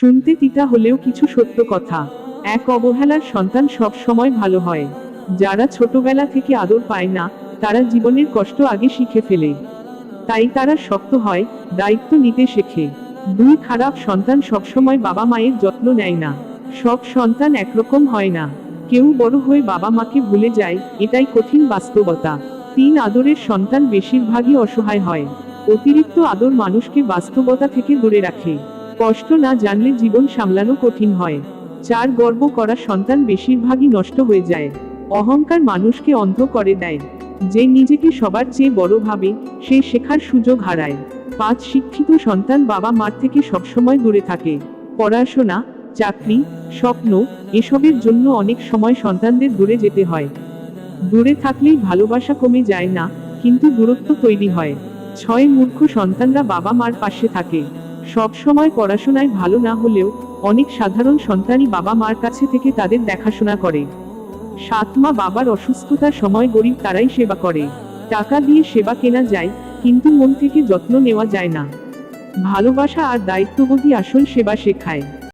শুনতে তিতা হলেও কিছু সত্য কথা। এক অবহেলার সন্তান সব সময় ভালো হয়। যারা ছোটবেলা থেকে আদর পায় না, তারা জীবনের কষ্ট আগে শিখে ফেলে। তাই তারা শক্ত হয়, দায়িত্ব নিতে শেখে। দুই খারাপ সন্তান সবসময় বাবা মায়ের যত্ন নেয় না। সব সন্তান একরকম হয় না। কেউ বড় হয়ে বাবা মাকে ভুলে যায়, এটাই কঠিন বাস্তবতা। তিন আদরের সন্তান বেশিরভাগই অসহায় হয়। অতিরিক্ত আদর মানুষকে বাস্তবতা থেকে দূরে রাখে। কষ্ট না জানলে জীবন সামলানো কঠিন হয়। চার গর্ব করা সন্তান বেশিরভাগই নষ্ট হয়ে যায়। অহংকার মানুষকে অন্ধ করে দেয়। যে নিজেকে সবার চেয়ে বড় ভাবে, সে শেখার সুযোগ হারায়। পাঁচ শিক্ষিত সন্তান বাবা মার থেকে সবসময় দূরে থাকে। পড়াশোনা, চাকরি, স্বপ্ন, এসবের জন্য অনেক সময় সন্তানদের দূরে যেতে হয়। দূরে থাকলেই ভালোবাসা কমে যায় না, কিন্তু দূরত্ব তৈরি হয়। ছয় মূর্খ সন্তানরা বাবা মার পাশে থাকে। সব সময় পড়াশোনায় ভালো না হলেও অনেক সাধারণ সন্তানই বাবা মার কাছে থেকে তাদের দেখাশোনা করে। সাত মা বাবার অসুস্থতার সময় গরিব তারাই সেবা করে। টাকা দিয়ে সেবা কেনা যায়, কিন্তু মন থেকে যত্ন নেওয়া যায় না। ভালোবাসা আর দায়িত্ববোধই আসল সেবা শেখায়।